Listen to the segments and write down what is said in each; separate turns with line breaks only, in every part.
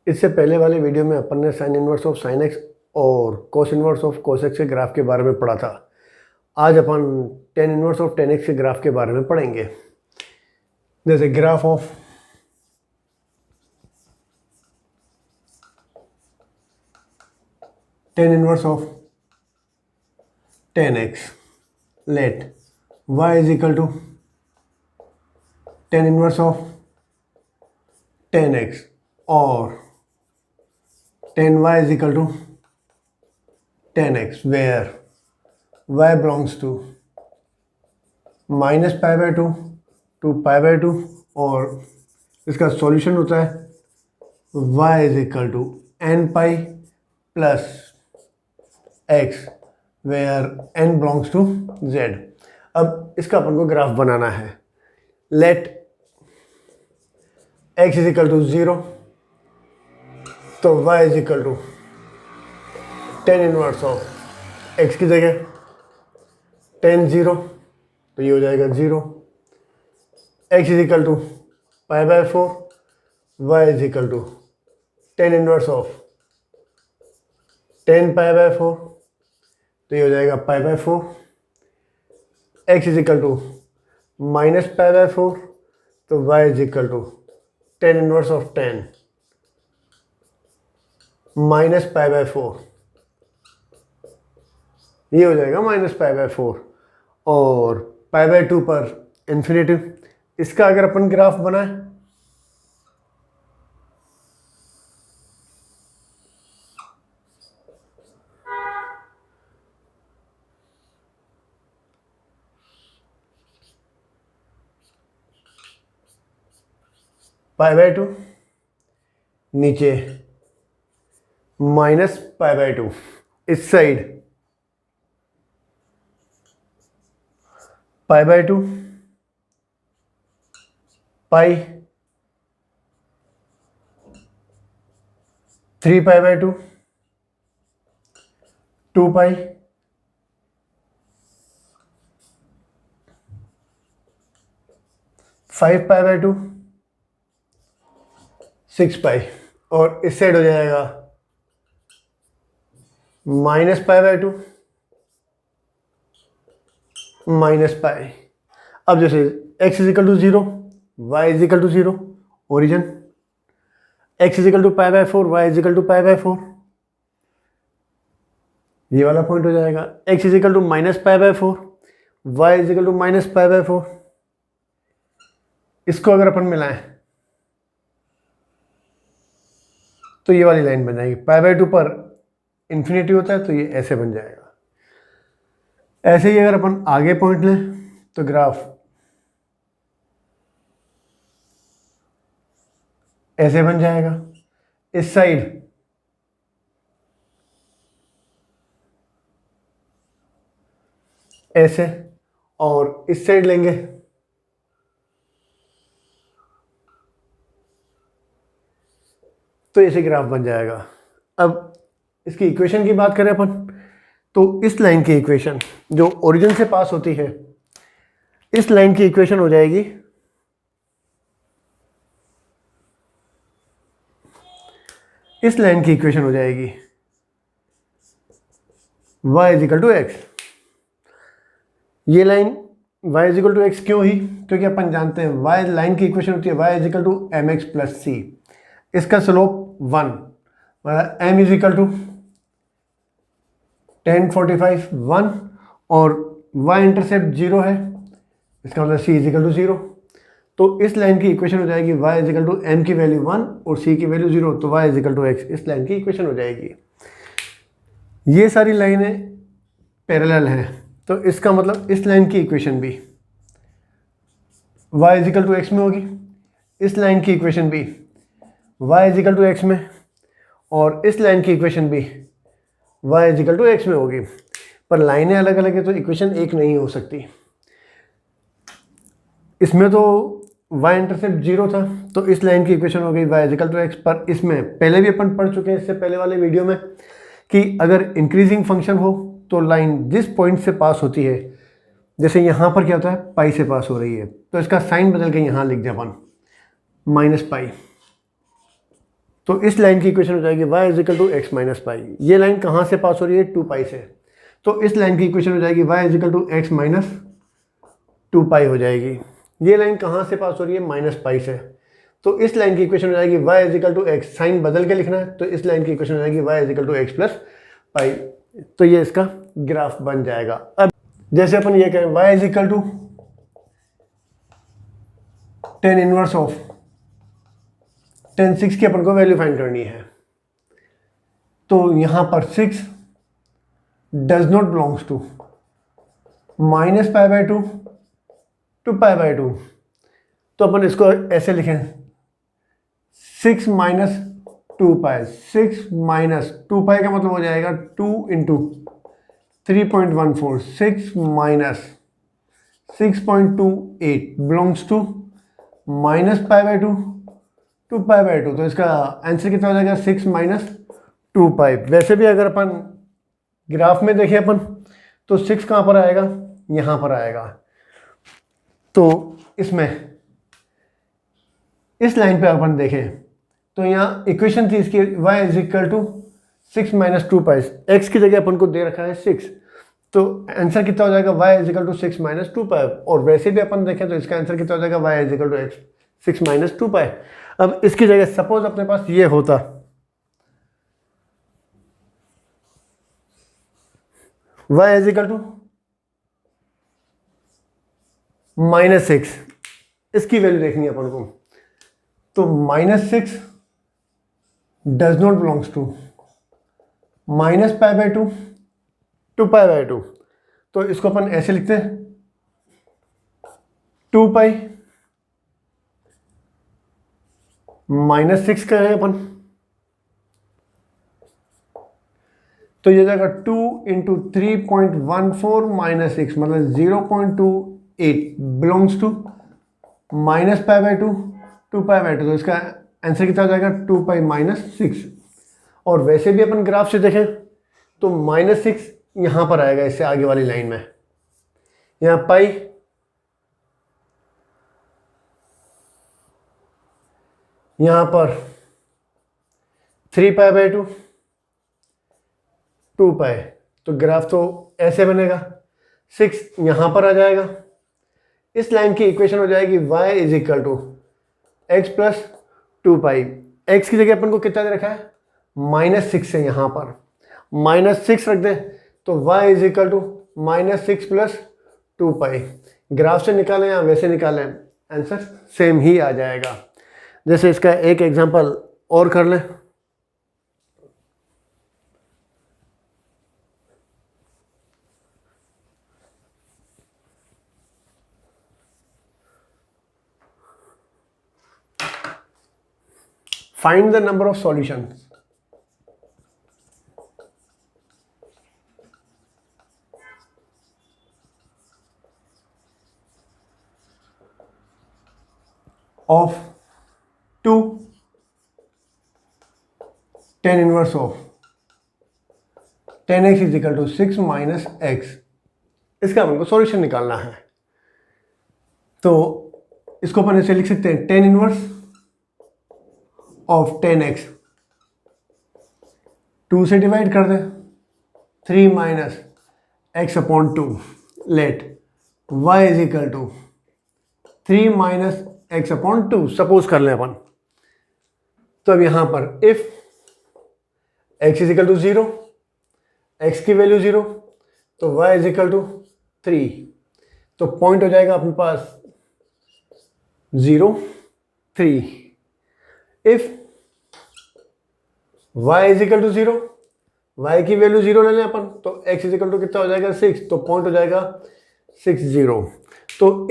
इससे पहले वाले वीडियो में अपन ने sine inverse of sine x और cos inverse of cos x के ग्राफ के बारे में पढ़ा था। आज अपन tan inverse of tan x के ग्राफ के बारे में पढ़ेंगे। जैसे graph of tan inverse of tan x, let y is equal to tan inverse of tan x और tan y is equal to tan x where y belongs to minus pi by 2 to pi by 2 और इसका solution होता है y is equal to n pi plus x where n belongs to z। अब इसका अपन को graph बनाना है। Let x is equal to 0 तो y is equal to tan inverse of x की जगह टेन 0 तो ये हो जाएगा 0। x is equal to pi by 4, y is equal to tan inverse of tan pi by 4 तो ये हो जाएगा pi by 4। x is equal to minus pi by 4 तो y is equal to tan inverse of tan minus pi by 4, ये हो जाएगा minus pi by 4 और पाई by 2 पर इन्फिनेटिव। इसका अगर अपन ग्राफ बनाए पाई बाय 2 नीचे माइनस पाई बाय 2, इस side pi by 2 pi 3 pi by 2 2 pi 5 pi by 2 6 pi और इस साइड हो जाएगा minus pi by 2 minus pi. अब जैसे x is equal to 0, y is equal to 0, origin x is equal to pi by 4, y is equal to pi by 4, ये वाला point हो जाएगा। x is equal to minus pi by 4, y is equal to minus pi by 4। इसको अगर अपन मिलाएं तो ये वाली लाइन बन जाएगी। पाई बाय 2 पर इन्फिनिटी होता है तो ये ऐसे बन जाएगा। ऐसे ही अगर अपन आगे पॉइंट लें तो ग्राफ ऐसे बन जाएगा। इस साइड ऐसे और इस साइड लेंगे तो ऐसे ग्राफ बन जाएगा। अब इसकी इक्वेशन की बात करें अपन तो इस लाइन की इक्वेशन जो ओरिजिन से पास होती है, इस लाइन की इक्वेशन हो जाएगी इस लाइन की इक्वेशन हो जाएगी y is equal to x. ये line y is equal to x क्यों ही? क्योंकि अपन जानते हैं y लाइन की इक्वेशन होती है y is equal to m x plus c. इसका स्लोप 1 मतलब m इज इक्वल टू 1045 1 और y इंटरसेप्ट 0 है, इसका मतलब c इज इक्वल टू 0। तो इस लाइन की इक्वेशन हो जाएगी y is equal to m की वैल्यू 1 और c की वैल्यू 0 तो y is equal to x। इस लाइन की इक्वेशन हो जाएगी। ये सारी लाइनें पैरेलल हैं तो इसका मतलब इस लाइन की इक्वेशन भी y is equal to x में होगी, इस लाइन की इक्वेशन भी y is equal to x में और इस लाइन की इक्वेशन भी y is equal to x में होगी। पर लाइनें अलग अलग है तो इक्वेशन एक नहीं हो सकती। इसमें तो y इंटरसेप्ट 0 था तो इस लाइन की इक्वेशन हो गई y is equal to x। पर इसमें पहले भी अपन पढ़ चुके हैं इससे पहले वाले वीडियो में कि अगर इंक्रीजिंग फंक्शन हो तो लाइन जिस पॉइंट से पास होती है, जैसे यहाँ पर क्या होता है पाई से पास हो रही है तो इसका साइन बदल के यहाँ लिख दें अपन माइनस पाई। तो इस लाइन की इक्वेशन हो जाएगी y is equal to x minus pi. ये लाइन कहाँ से पास हो रही है? 2 पाई से। तो इस लाइन की इक्वेशन हो जाएगी y is equal to x minus 2 pi हो जाएगी। ये लाइन कहाँ से पास हो रही है? माइनस पाई से। तो इस लाइन की इक्वेशन हो जाएगी y is equal to x, sign बदल के लिखना है तो इस लाइन की इक्वेशन हो जाएगी y is equal to x plus pi. तो ये इसका ग्राफ बन जाएगा। अब जैसे अपन ये कहें y is equal to tan inverse of tan 6 की अपन को वैल्यू फाइंड करनी है। तो यहां पर 6 does not belongs to minus pi by two two pi by two. तो अपन इसको ऐसे लिखें 6 माइनस 2 पाई। 6 माइनस 2 पाई का मतलब हो जाएगा 2 into 3.14। 6 minus 6.28 belongs to minus pi by two two pi by two. तो इसका आंसर कितना हो जाएगा? 6 माइनस 2 पाई। वैसे भी अगर अपन ग्राफ में देखें अपन तो 6 कहाँ पर आएगा? यहाँ पर आएगा। तो इसमें इस लाइन पे अपन देखें तो यहाँ इक्वेशन थी इसकी y is equal to 6 minus 2 pi. X की जगह अपन को दे रखा है 6, तो आंसर कितना हो जाएगा? y is equal to 6 minus 2 pi. और वैसे भी अपन देखें तो इसका आंसर कितना हो जाएगा? y is equal to x 6 minus 2 pi. अब इसकी जगह सपोज अपने पास ये होता y is equal to minus 6, इसकी वैल्यू देखनी है अपन को। तो minus 6 does not belongs to minus pi by two two pi by two. तो इसको अपन ऐसे लिखते हैं 2 पाई माइनस 6 का है अपन, तो ये जाएगा 2 इंटू 3.14 माइनस 6 मतलब 0.28 belongs to minus pi by two two pi by two. तो इसका आंसर कितना हो जाएगा? 2 पाई माइनस 6। और वैसे भी अपन ग्राफ से देखें तो माइनस 6 यहाँ पर आएगा, इससे आगे वाली लाइन में। यहाँ पाई यहाँ पर 3 पाई बाई टू 2 पाई। तो ग्राफ तो ऐसे बनेगा, 6 यहाँ पर आ जाएगा। इस लाइन की इक्वेशन हो जाएगी y is equal to x plus 2 pi. X की जगह अपन को कितना दे रखा है? माइनस 6 है, यहाँ पर माइनस 6 रख दें तो y is equal to minus 6 plus 2 pi. Graph से निकालें या वैसे निकालें आंसर सेम ही आ जाएगा। जैसे इसका एक एग्जांपल और कर लें। Find the number of solutions of 2 tan inverse of tan x is equal to 6 minus x। इसका हमको सॉल्यूशन निकालना है। तो इसको अपन ऐसे लिख सकते हैं tan inverse of tan x, 2 से डिवाइड कर दें 3 minus x upon 2 let y is equal to 3 minus x upon 2 suppose कर लें अपन। तो अब यहां पर if x is equal to 0, x की वैल्यू 0 तो y इज इक्वल टू 3। तो पॉइंट हो जाएगा अपने पास 0 3। If y is equal to 0, y की वैल्यू 0 ले लें अपन तो x इज इक्वल टू कितना हो जाएगा 6, तो पॉइंट हो जाएगा 6 0। तो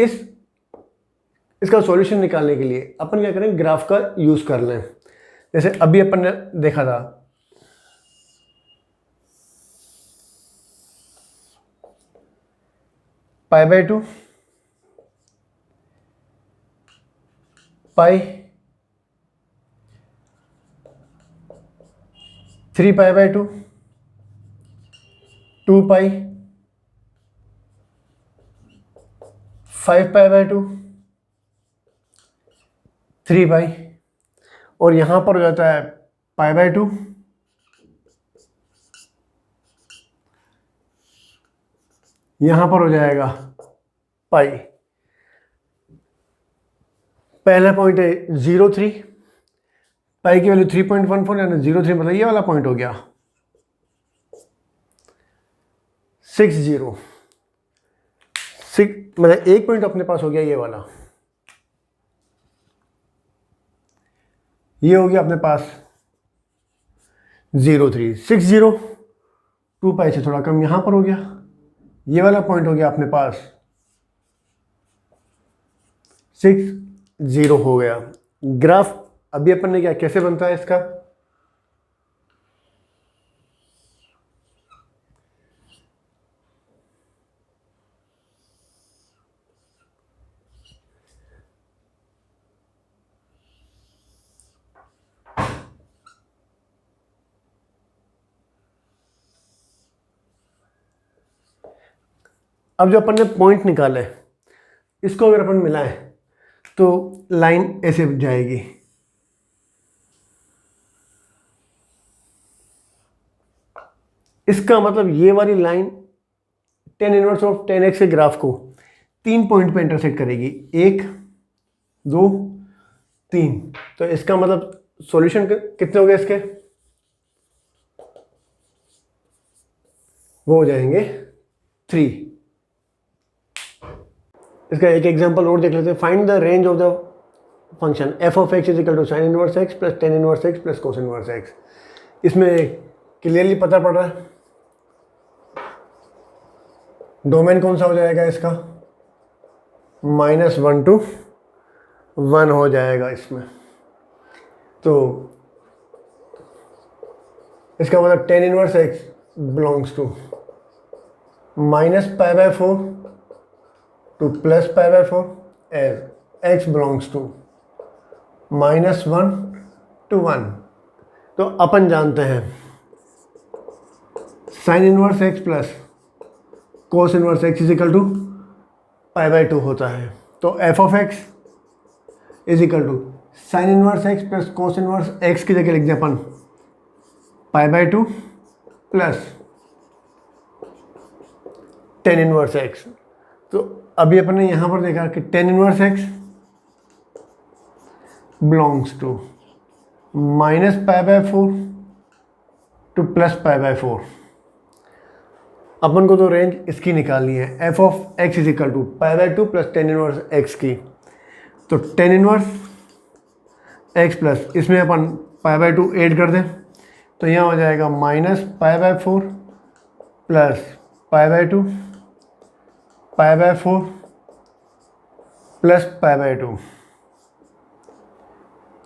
इसका सॉल्यूशन निकालने के लिए अपन क्या करें? ग्राफ का यूज कर लें। जैसे अभी अपन ने देखा था पाई by to pi 3 pi by to 2 pi 5 pi by to 3 पाई। और यहाँ पर हो जाता है π/2 यहाँ पर हो जाएगा पाई। पहला पॉइंट है 0.3, पाई की वैल्यू 3.14 यानी 0.3 मतलब ये वाला पॉइंट हो गया। 60 मतलब एक पॉइंट अपने पास हो गया ये वाला, ये हो गया अपने पास 0.3 60, 2 पाई से थोड़ा कम यहाँ पर हो गया, ये वाला पॉइंट हो गया अपने पास 60 हो गया। ग्राफ अभी अपन ने क्या कैसे बनता है इसका, अब जो अपन ने पॉइंट निकाला है इसको अगर अपन मिलाएं तो लाइन ऐसे जाएगी, इसका मतलब ये वाली line tan inverse of tan x के ग्राफ को 3 पॉइंट पे इंटरसेक्ट करेगी, 1 2 3। तो इसका मतलब सॉल्यूशन कितने हो गए इसके, वो हो जाएंगे 3। इसका एक एग्जांपल और देख लेते हैं। Find the range of the function f of x is equal to sin inverse x plus tan inverse x plus cos inverse x। इसमें क्लियरली पता पड़ रहा है डोमेन कौन सा हो जाएगा इसका, -1 to 1 हो जाएगा इसमें। तो इसका मतलब tan inverse x belongs to -π/4 to +π/4 as x belongs to -1 to 1। तो अपन जानते हैं sin inverse x plus cos inverse x is equal to π/2 होता है। तो f of x is equal to sin inverse x plus cos inverse x की जगह लिख दें अपन π/2 प्लस tan इनवर्स x। तो अभी अपन ने यहाँ पर देखा कि tan inverse x belongs to -π/4 to +π/4। अपन को तो रेंज इसकी निकालनी है, f of x is equal to π/2 plus tan inverse x की। तो tan इनवर्स x प्लस इसमें अपन π/2 ऐड कर दें तो यहाँ हो जाएगा -π/4 प्लस π/2 π/4 प्लस π/2।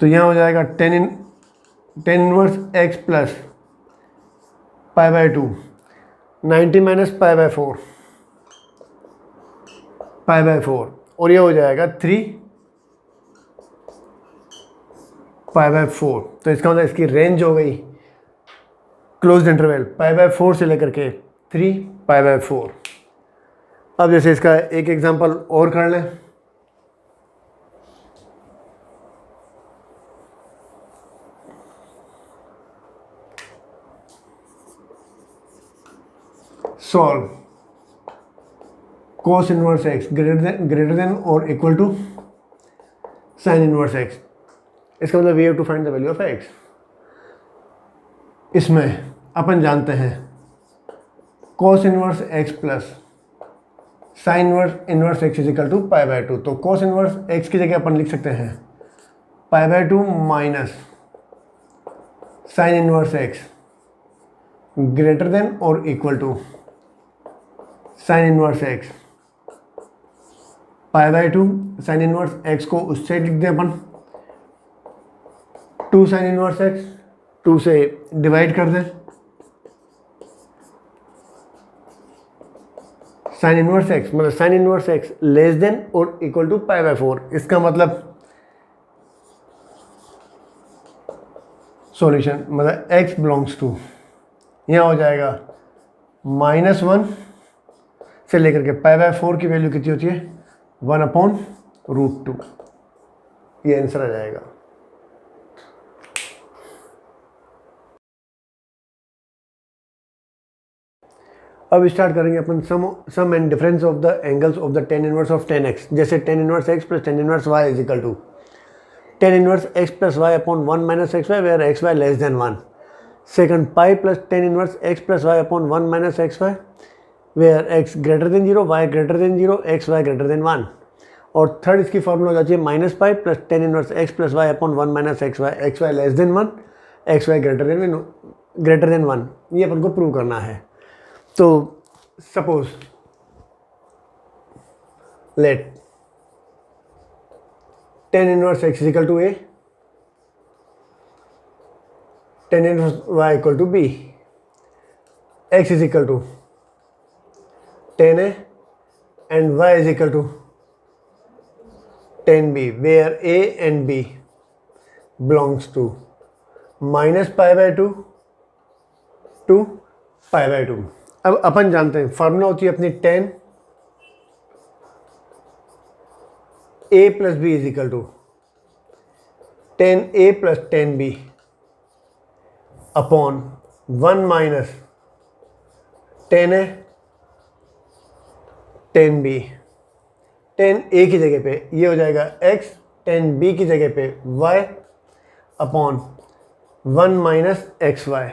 तो यहाँ हो जाएगा tan inverse x plus π/2 90 minus π/4 और ये हो जाएगा 3 π/4। तो इसका मतलब इसकी रेंज हो गई क्लोज्ड इंटरवल π/4 से लेकर के 3 π/4। अब जैसे इसका एक एग्जांपल और कर लें। Solve cos inverse x greater than और equal to sin inverse x। इसका मतलब we have to find the value of x। इसमें अपन जानते हैं cos inverse x plus sin inverse x is equal to π/2। तो cos इनवर्स x की जगह अपन लिख सकते हैं π/2 minus sin inverse x greater than और equal to sin inverse x। π/2 sin inverse x को उस साइड लिख दें अपन 2 sin इनवर्स x, 2 से डिवाइड कर दें sin इनवर्स x मतलब sin inverse x less then और इक्वल टू π/4। इसका मतलब सॉल्यूशन मतलब x बिलोंग्स टू यहाँ हो जाएगा -1 से लेकर के π/4 की वैल्यू कितनी होती है 1/√2। ये आंसर आ जाएगा। अब स्टार्ट करेंगे अपन sum and difference of the angles of the tan inverse of tan x. जैसे tan inverse x plus tan inverse y is equal to tan inverse x plus y upon one minus x y where x y less than one. Second pi plus tan inverse x plus y upon one minus x y where x greater than zero y greater than zero x y greater than one. और third इसकी formula हो जाती है minus pi plus tan inverse x plus y upon one minus x y less than one x y greater than one. ये अपन को prove करना है। तो suppose let tan inverse x equal to a, tan inverse y equal to b, x is equal to tan a and y is equal to 10b where a and b belongs to minus pi by 2 to pi by 2। अब अपन जानते हैं formula होती है अपनी 10 a plus b is equal to 10a plus 10b upon 1 minus 10a 10b। 10a की जगह पे ये हो जाएगा x, 10b की जगह पे y upon 1 minus x y.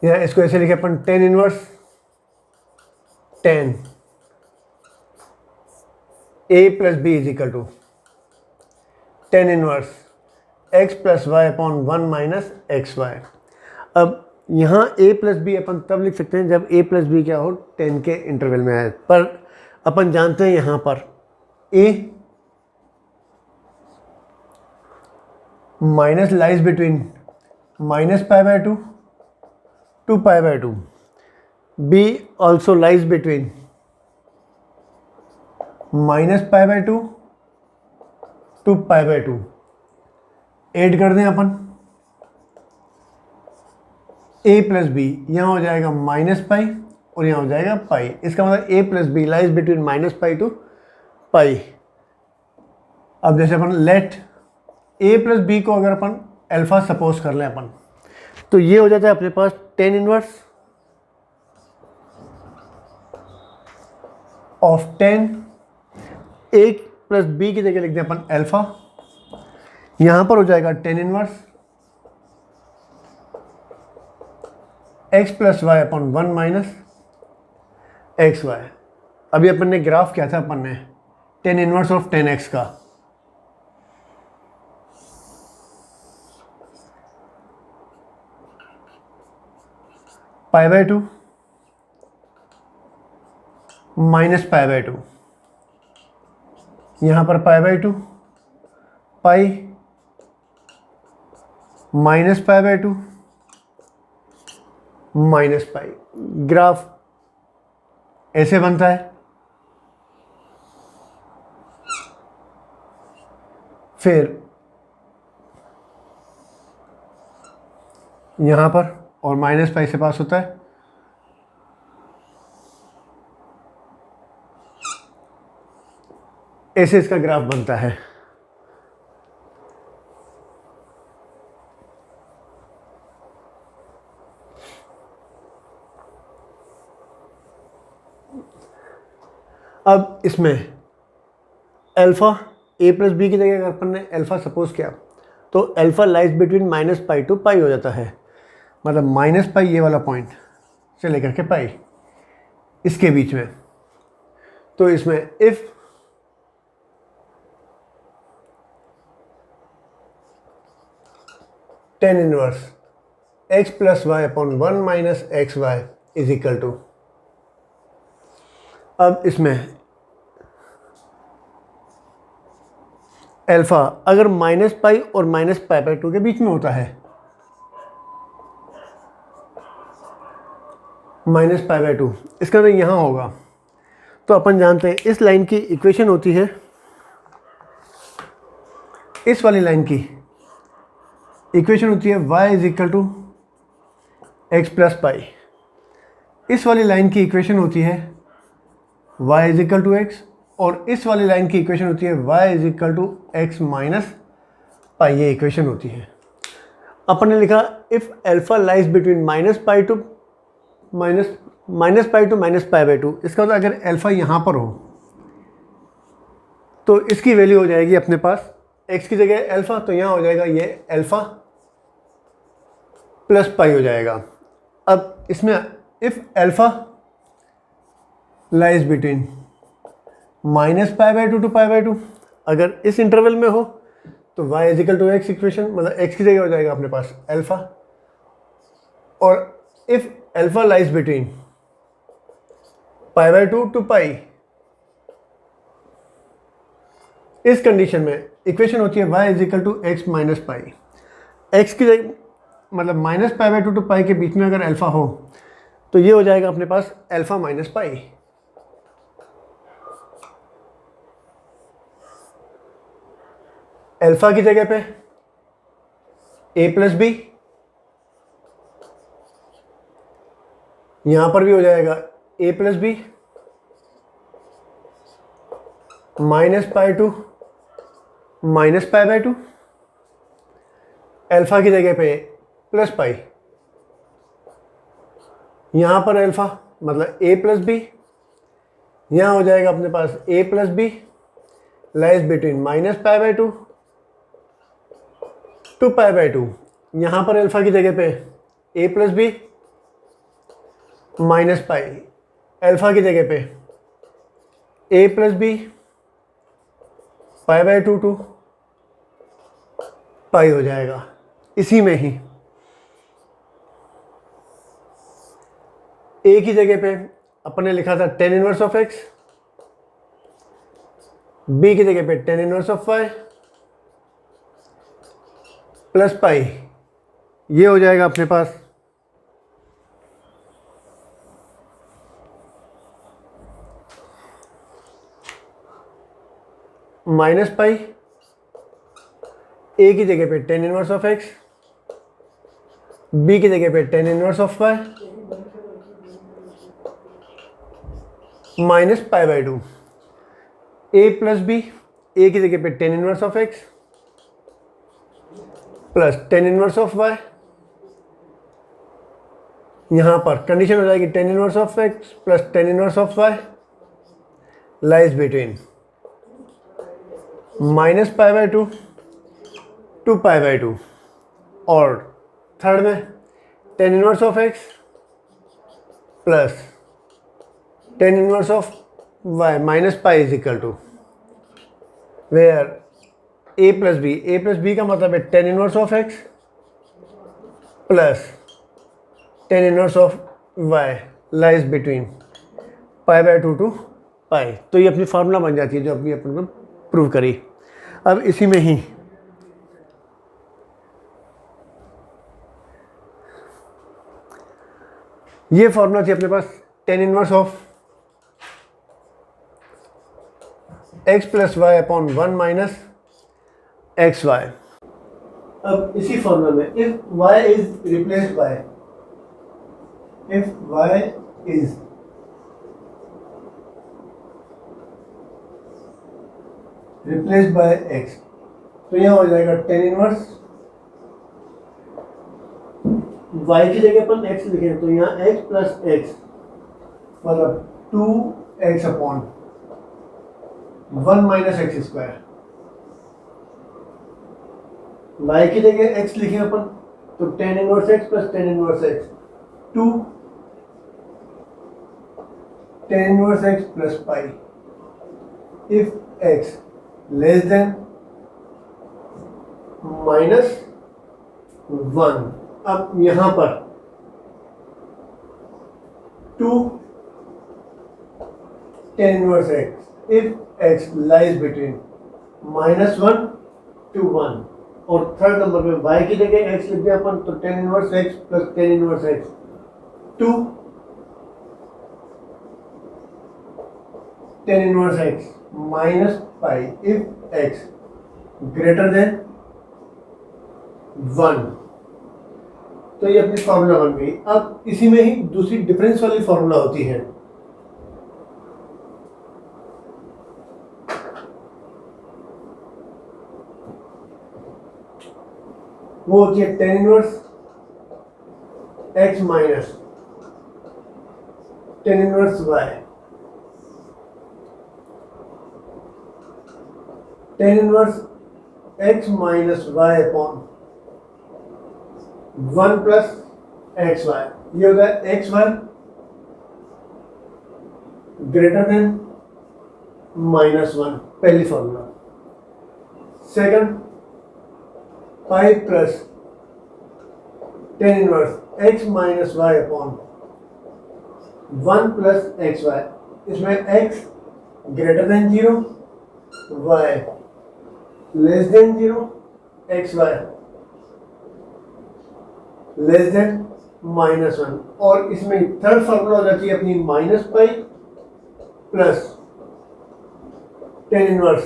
यहाँ इसको ऐसे लिखे अपन 10 inverse 10 a plus b is equal to 10 inverse x plus y upon 1 minus x y. अब यहाँ a प्लस बी अपन तब लिख सकते हैं जब a प्लस बी क्या हो 10 के इंटरवल में आए। पर अपन जानते हैं यहाँ पर a minus lies between minus pi by two two pi by two, b also lies between minus pi by two two pi by two. Add कर दें अपन a प्लस बी, यहाँ हो जाएगा माइनस पाई और यहाँ हो जाएगा पाई। इसका मतलब a plus b lies between minus pi to pi. अब जैसे अपन लेट a प्लस बी को अगर अपन अल्फा सपोज कर लें अपन, तो ये हो जाता है अपने पास 10 inverse of 10 a plus b की जगह लिख दें अपन अल्फा। यहाँ पर हो जाएगा 10 inverse x plus y upon 1 minus x y. अभी अपन ने ग्राफ किया था अपन ने 10 इनवर्स ऑफ 10x का। पाई by to minus pi by to, यहाँ पर पाई by to pi minus pi by to minus pi. Graph ऐसे बनता है। फिर यहां पर और माइनस पाई से पास होता है। ऐसे इसका ग्राफ बनता है। अब इसमें अल्फ़ा a प्लस बी की जगह अगर अपन ने अल्फ़ा सपोज किया तो alpha lies between minus pi to pi हो जाता है। मतलब माइनस पाई ये वाला पॉइंट से लेकर के पाई इसके बीच में। तो इसमें if tan inverse x plus y upon 1 minus x y is equal to, अब इसमें अल्फा अगर माइनस पाई और माइनस पाई बाय टू के बीच में होता है, माइनस पाई बाय टू, इसका मतलब यहाँ होगा। तो अपन जानते हैं इस लाइन की इक्वेशन होती है, इस वाली लाइन की इक्वेशन होती है y is equal to x plus pi. इस वाली लाइन की इक्वेशन होती है y is equal to x, और इस वाली लाइन की इक्वेशन होती है y is equal to x minus pi. ये इक्वेशन होती है। अपन ने लिखा if alpha lies between -π to -π/2, इसका मतलब अगर अल्फा यहाँ पर हो तो इसकी वैल्यू हो जाएगी अपने पास x की जगह अल्फा, तो यहाँ हो जाएगा ये अल्फा प्लस पाई हो जाएगा। अब इसमें if alpha lies between -π/2 to π/2, अगर इस इंटरवल में हो तो y = x इक्वेशन, मतलब x की जगह हो जाएगा अपने पास अल्फा, और if alpha lies between π/2 to pi, इस कंडीशन में इक्वेशन होती है y = x minus pi. x की जगह मतलब -π/2 टू पाई के बीच में अगर अल्फा हो तो ये हो जाएगा अपने पास अल्फा माइनस पाई। अल्फा की जगह पे a+b, यहां पर भी हो जाएगा a+b -π/2 -π/2, अल्फा की जगह पे प्लस पाई, यहाँ पर अल्फा मतलब a+b, यहाँ हो जाएगा अपने पास a+b लाइज बिटवीन -π/2 टू π/2, यहाँ पर अल्फा की जगह पे a+b माइनस पाई, अल्फा की जगह पे a+b π/2 टू पाई हो जाएगा। इसी में ही a की जगह पे अपने लिखा था tan inverse of x, b की जगह पे tan inverse of y plus pi, ये हो जाएगा अपने पास माइनस पाई, a की जगह पे tan inverse of x, b की जगह पे tan inverse of y minus π/2, a+b, a की जगह पे tan inverse of x plus tan inverse of y, यहाँ पर कंडीशन हो जाएगी tan inverse of x plus tan inverse of y lies between -π/2 to π/2, और थर्ड में tan inverse of x plus tan inverse of y minus pi is equal to where a+b का मतलब है tan inverse of x plus tan inverse of y lies between π/2 to pi. तो ये अपनी formula बन जाती है जो अपनी अपन प्रूव करी। अब इसी में ही ये फॉर्मूला थी अपने पास tan inverse of x plus y upon 1 minus x y. अब इसी फॉर्मूला में if y is replaced by x, तो यह हो जाएगा tan इनवर्स y की जगह अपन x लिखें तो यहाँ x प्लस x मतलब 2x upon 1 minus x square, y की जगह x लिखें अपन तो tan inverse x plus tan inverse x 2 tan inverse x plus pi if x less than -1। अब यहां पर 2 tan inverse x if x lies between -1 to 1, और third number में y की जगह x लिख दिया अपन तो tan inverse x plus tan inverse x 2 tan inverse x minus pi if x greater than 1। तो ये अपनी फॉर्मूला बन गई। अब इसी में ही दूसरी डिफरेंस वाली फॉर्मूला होती है, वो होती है tan inverse x minus tan inverse y, tan inverse x minus y upon 1 plus x y, ये होता है एक्स वाई ग्रेटर देन -1, पहली formula. Second, pi plus tan inverse x minus y upon 1 plus x y, इसमें x greater than 0, y less than 0, x y less than -1, और इसमें third formula हो जाती है अपनी minus pi plus tan inverse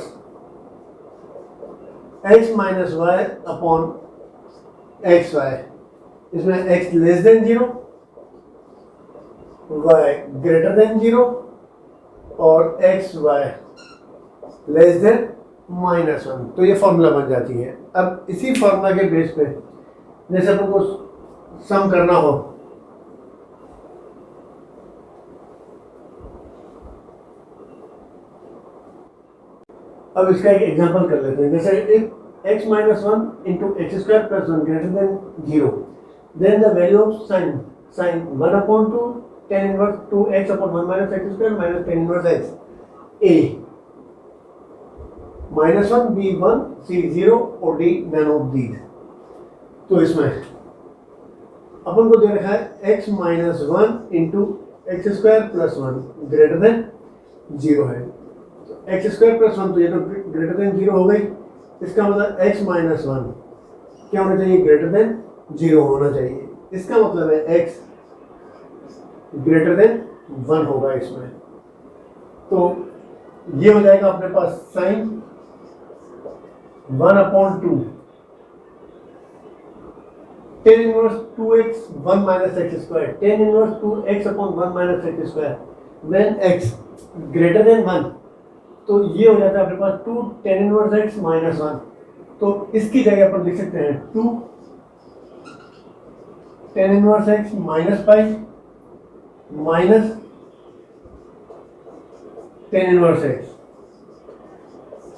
x minus y upon x y, इसमें x less than 0, y greater than 0 और x y less than -1। तो ये फॉर्मूला बन जाती है। अब इसी फॉर्मूला के बेस पे जैसे अपन को सम करना हो, अब इसका एक एग्जांपल कर लेते हैं। जैसे if x minus 1 into x square plus 1 greater than 0, then the value of sine 1 upon 2 tan inverse 2x upon 1 minus x square minus tan inverse x, a -1 b 1 c 0 और d none ऑफ दीज। तो इसमें अपन को दे रखा है x minus 1 into x square plus 1 greater than 0 है। तो x square plus 1, तो ये तो ग्रेटर देन 0 हो गई। इसका मतलब x माइनस 1 क्या होना चाहिए? ग्रेटर देन 0 होना चाहिए। इसका मतलब है x ग्रेटर देन 1 होगा इसमें। तो ये हो जाएगा अपने पास sine 1 upon 2 tan inverse 2x 1 minus x square, tan inverse 2x upon 1 minus x square when x greater than 1। तो ये हो जाता है अपने पास 2 टेन इनवर्स x माइनस 1। तो इसकी जगह अपन लिख सकते हैं 2 tan inverse x minus pi minus tan inverse x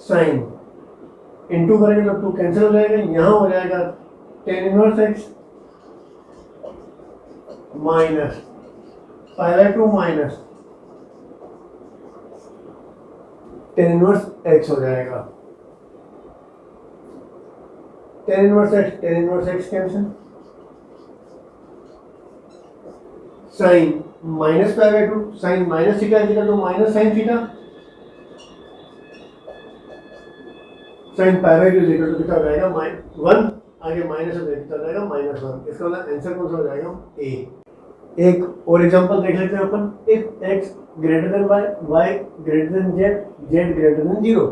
sign into करेंगे तो 2 कैंसिल हो जाएगा, यहाँ हो जाएगा टेन inverse x minus pi by 2 minus tan inverse x हो जाएगा। टेन inverse x cancel, sine minus pi by 2 sine minus theta equal to minus sine theta, sine pi by 2 equal to कितना हो जाएगा 1, आगे माइनस हो जाएगा -1। इसका मतलब आंसर कौन सा हो जाएगा? ए। एक और एग्जांपल देख लेते हैं अपन। If x greater than y greater than z greater than 0,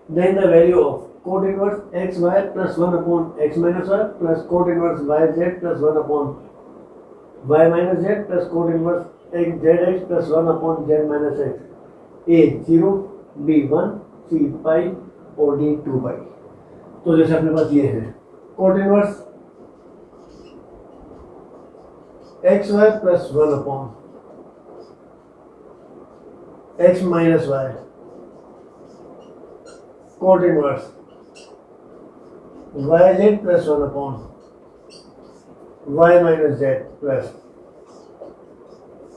then the value of cot inverse x y plus 1 upon x minus y plus cot inverse y z plus 1 upon y minus z plus cot inverse x z x plus 1 upon z minus x, a 0 b 1 c pi और d 2 पाई। तो जैसे अपने पास ये है cot inverse x y plus 1 upon x minus y, cot inverse y z plus 1 upon y minus z plus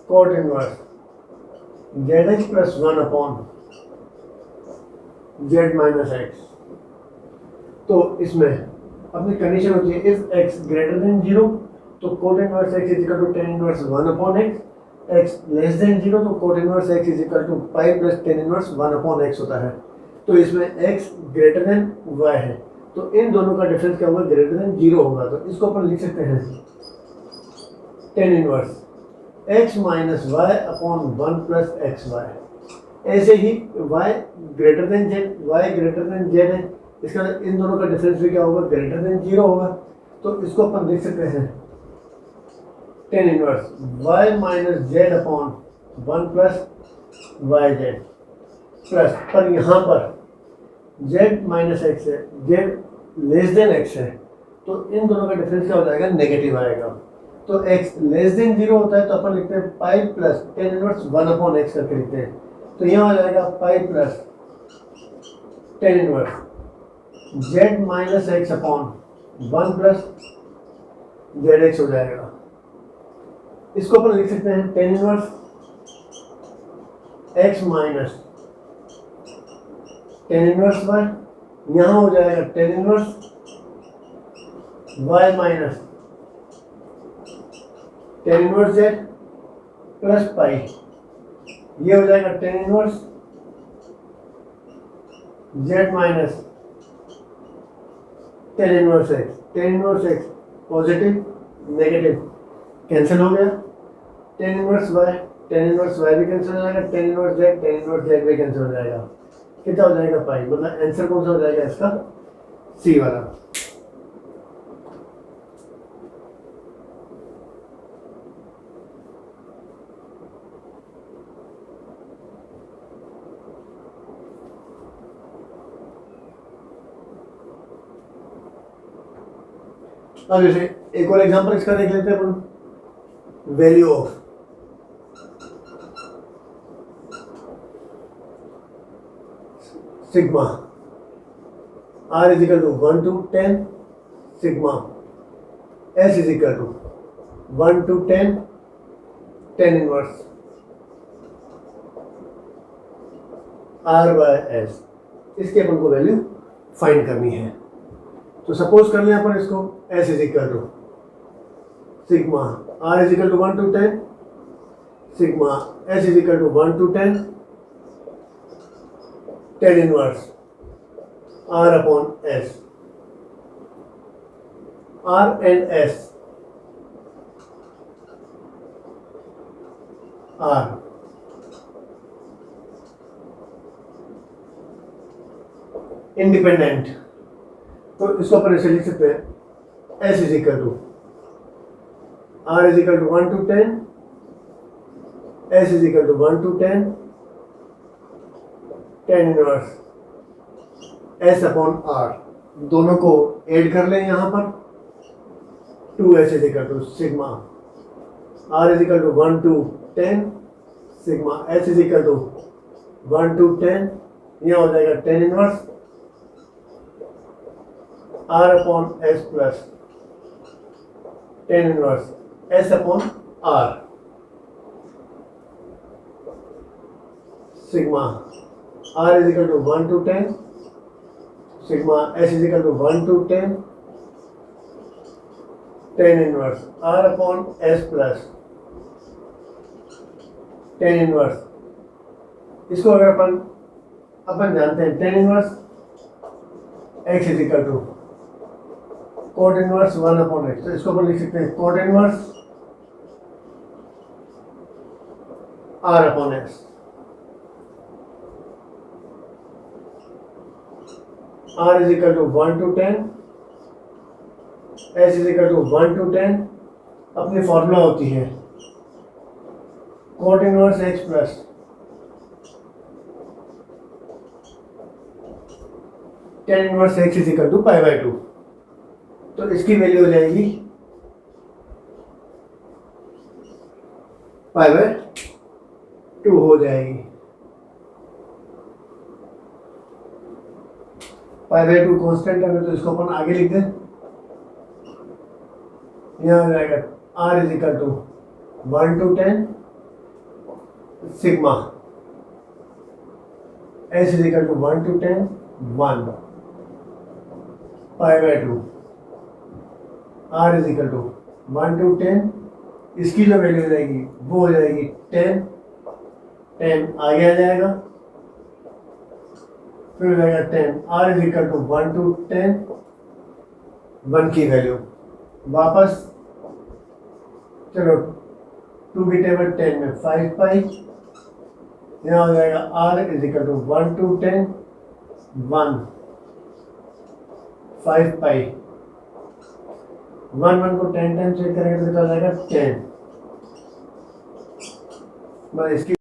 cot inverse z x plus 1 upon z minus x. तो इसमें अपनी कंडीशन होती है इफ x ग्रेटर देन 0 तो cot inverse x is equal to tan inverse 1 upon x less than 0 तो cot inverse x is equal to pi plus tan inverse 1 upon x होता है। तो इसमें x ग्रेटर देन y है, तो इन दोनों का डिफरेंस क्या होगा? ग्रेटर देन 0 होगा। तो इसको अपन लिख सकते हैं tan inverse x minus y upon 1 plus x y. ऐसे ही y ग्रेटर देन z है, इसका इन दोनों का डिफरेंस भी क्या होगा? ग्रेटर देन 0 होगा। तो इसको अपन लिख सकते हैं tan inverse y minus z upon 1 plus y z plus, पर यहाँ पर z माइनस एक्स है, z लेस देन एक्स है, तो इन दोनों का डिफरेंस क्या हो जाएगा? नेगेटिव आएगा। तो x लेस देन 0 होता है तो अपन लिखते हैं पाई प्लस टेन इनवर्स 1/x करके लिखते हैं। तो यहाँ हो जाएगा पाई plus tan inverse z minus x upon 1 plus Z x हो जाएगा। इसको अपन लिख सकते हैं tan inverse x minus tan inverse y, यहाँ हो जाएगा टेन inverse y minus tan inverse z plus pi, ये हो जाएगा टेन inverse z minus tan inverse x। Tan inverse x positive negative cancel हो गया, टेन इनवर्स y भी कैंसिल हो जाएगा, टेन इनवर्स z भी कैंसिल हो जाएगा। कितना हो जाएगा पाई, मतलब आंसर कौन सा हो जाएगा इसका, सी वाला। अब जैसे एक और एग्जांपल इसका देख लेते हैं अपन, value of sigma r is equal to 1 to 10 sigma s is equal to 1 to 10 10 inverse r by s। इसकी अपन को वैल्यू फाइंड करनी है। तो सपोज कर लें अपन इसको s is equal to sigma r is equal to 1 to 10 sigma s is equal to 1 to 10 10 inverse r upon s। r and s r independent, तो इसको अपन ऐसे लिख सकते हैं s is equal to r is equal to 1 to 10 s is equal to 1 to 10 10 inverse s upon r। दोनों को add कर लें यहाँ पर, 2s is equal to sigma r is equal to 1 to 10 sigma s is equal to 1 to 10, यहाँ हो जाएगा 10 inverse r upon s plus 10 inverse s upon r sigma r is equal to 1 to 10 sigma s is equal to 1 to 10 10 inverse r upon s plus 10 inverse. इसको अगर अपन जानते हैं 10 inverse x is equal to cot inverse 1 upon x, तो इसको अपन लिख सकते हैं cot inverse r upon s। r is equal to 1 to 10 s is equal to 1 to 10, अपनी फॉर्मूला होती है cot inverse x plus tan inverse x is equal to pi by 2। तो इसकी वैल्यू हो जाएगी पाई बाय 2 हो जाएगी। पाई बाय 2 कॉन्स्टेंट है, तो इसको अपन आगे लिख दें, यहाँ हो जाएगा r is equal to 1 to 10 sigma s is equal to 1 to 10 1 pi by 2 r is equal to 1 to 10, इसकी जो वैल्यू हो जाएगी वो हो जाएगी 10 आगे आ जाएगा, फिर हो जाएगा 10 r is equal to 1 to 10 1 की वैल्यू वापस, चलो 2 की टेबल 10 में 5 पाई, यहाँ हो जाएगा r is equal to 1 to 10 1 5 pi, 1 को 10 टाइम चेक करेंगे तो कितना हो जाएगा 10। बस इसकी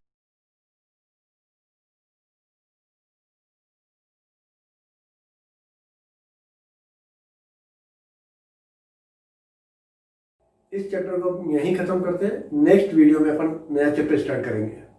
इस चैप्टर को हम यहीं ख़त्म करते हैं। नेक्स्ट वीडियो में अपन नया चैप्टर स्टार्ट करेंगे।